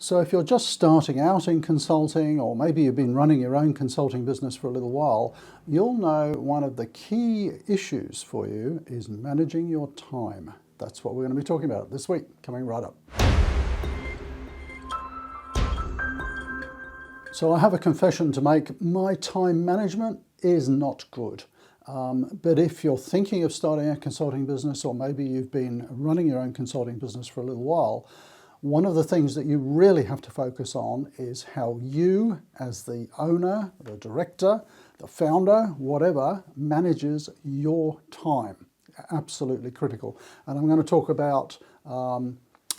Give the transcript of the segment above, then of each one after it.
So if you're just starting out in consulting, or maybe you've been running your own consulting business for a little while, you'll know one of the key issues for you is managing your time. That's what we're going to be talking about this week, coming right up. So I have a confession to make. My time management is not good. But if you're thinking of starting a consulting business, or maybe you've been running your own consulting business for a little while, one of the things that you really have to focus on is how you, as the owner, the director, the founder, whatever, manages your time. Absolutely critical. And I'm going to talk about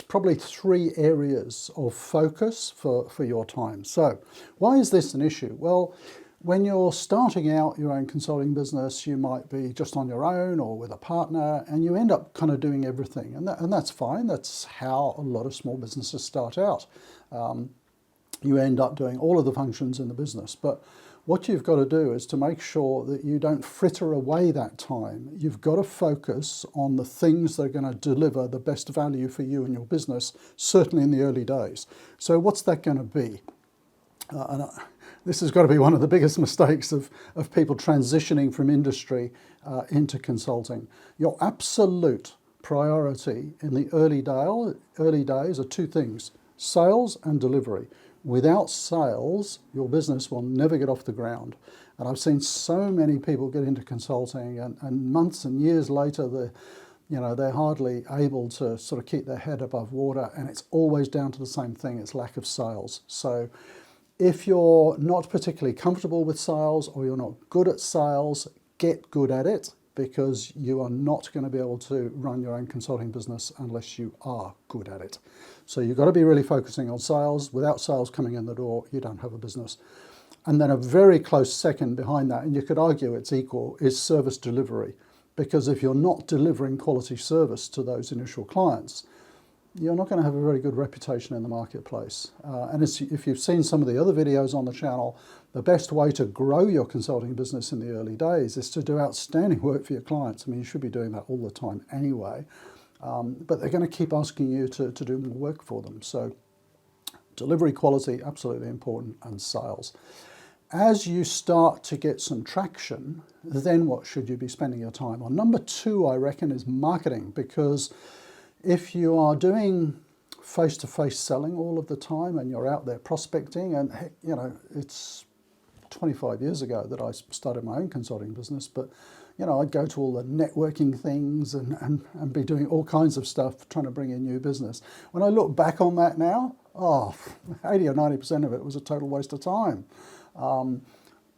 probably 3 areas of focus for your time. So why is this an issue? Well, when you're starting out your own consulting business, you might be just on your own or with a partner, and you end up kind of doing everything. And that's fine. That's how a lot of small businesses start out. You end up doing all of the functions in the business. But what you've got to do is to make sure that you don't fritter away that time. You've got to focus on the things that are going to deliver the best value for you and your business, certainly in the early days. So what's that going to be? This has got to be one of the biggest mistakes of people transitioning from industry into consulting. Your absolute priority in the early days are 2 things: sales and delivery. Without sales, your business will never get off the ground. And I've seen so many people get into consulting, and months and years later, they're hardly able to sort of keep their head above water, and it's always down to the same thing: it's lack of sales. So if you're not particularly comfortable with sales, or you're not good at sales, get good at it, because you are not going to be able to run your own consulting business unless you are good at it. So you've got to be really focusing on sales. Without sales coming in the door, you don't have a business. And then a very close second behind that, and you could argue it's equal, is service delivery. Because if you're not delivering quality service to those initial clients, you're not going to have a very good reputation in the marketplace. And if you've seen some of the other videos on the channel, the best way to grow your consulting business in the early days is to do outstanding work for your clients. I mean, you should be doing that all the time anyway, but they're going to keep asking you to do more work for them. So delivery quality, absolutely important, and sales. As you start to get some traction, then what should you be spending your time on? Number 2, I reckon, is marketing, because if you are doing face-to-face selling all of the time and you're out there prospecting, and it's 25 years ago that I started my own consulting business, but I'd go to all the networking things and be doing all kinds of stuff trying to bring in new business. When I look back on that now, 80 or 90% of it was a total waste of time.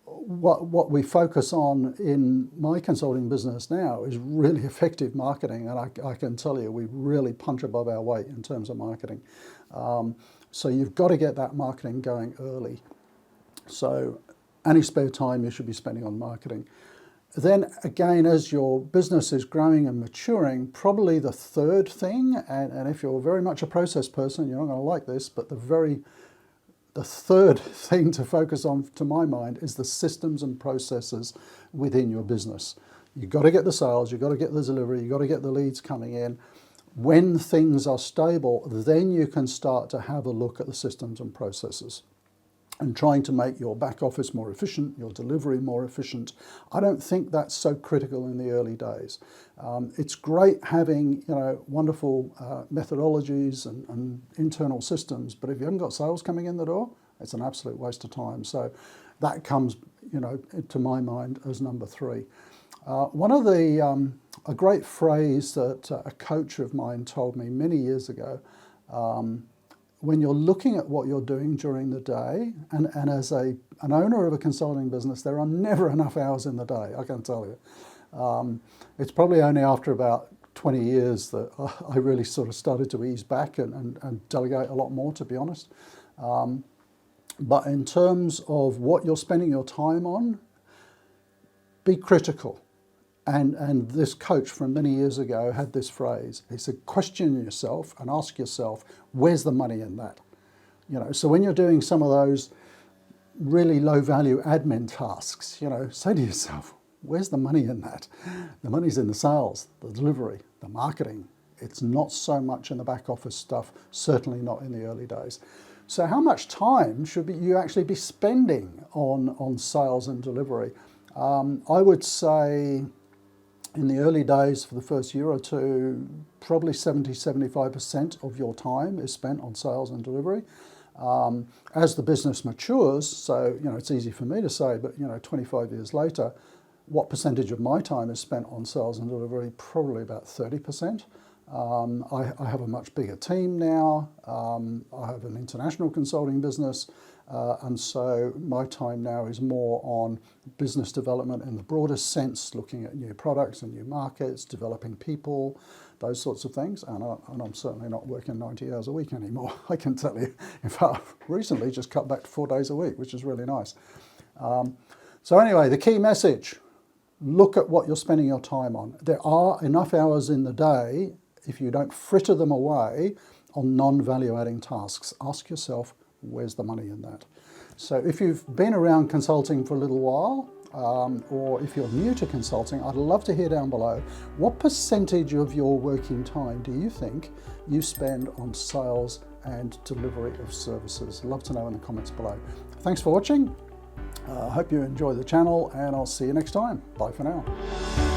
What we focus on in my consulting business now is really effective marketing, and I can tell you we really punch above our weight in terms of marketing. So you've got to get that marketing going early. So any spare time you should be spending on marketing. Then again, as your business is growing and maturing, probably the 3rd thing, and if you're very much a process person, you're not going to like this, but the 3rd thing to focus on, to my mind, is the systems and processes within your business. You've got to get the sales, you've got to get the delivery, you've got to get the leads coming in. When things are stable, then you can start to have a look at the systems and processes and trying to make your back office more efficient, your delivery more efficient. I don't think that's so critical in the early days. It's great having wonderful methodologies and internal systems, but if you haven't got sales coming in the door, it's an absolute waste of time. So that comes, to my mind, as number 3. One of a great phrase that a coach of mine told me many years ago, when you're looking at what you're doing during the day, and as an owner of a consulting business, there are never enough hours in the day, I can tell you. It's probably only after about 20 years that I really sort of started to ease back and delegate a lot more, to be honest. But in terms of what you're spending your time on, be critical. And this coach from many years ago had this phrase. He said, question yourself and ask yourself, where's the money in that? So when you're doing some of those really low value admin tasks, say to yourself, where's the money in that? The money's in the sales, the delivery, the marketing. It's not so much in the back office stuff, certainly not in the early days. So how much time should you actually be spending on sales and delivery? I would say in the early days, for the first year or two, probably 70-75% of your time is spent on sales and delivery. As the business matures, so it's easy for me to say, but 25 years later, what percentage of my time is spent on sales and delivery? Probably about 30%. I have a much bigger team now. I have an international consulting business, and so my time now is more on business development in the broadest sense, looking at new products and new markets, developing people, those sorts of things. And I'm certainly not working 90 hours a week anymore, I can tell you. In fact, I've recently just cut back to 4 days a week, which is really nice. So anyway, the key message: look at what you're spending your time on. There are enough hours in the day if you don't fritter them away on non-value adding tasks. Ask yourself, where's the money in that? So if you've been around consulting for a little while, or if you're new to consulting, I'd love to hear down below, what percentage of your working time do you think you spend on sales and delivery of services? I'd love to know in the comments below. Thanks for watching. I hope you enjoy the channel, and I'll see you next time. Bye for now.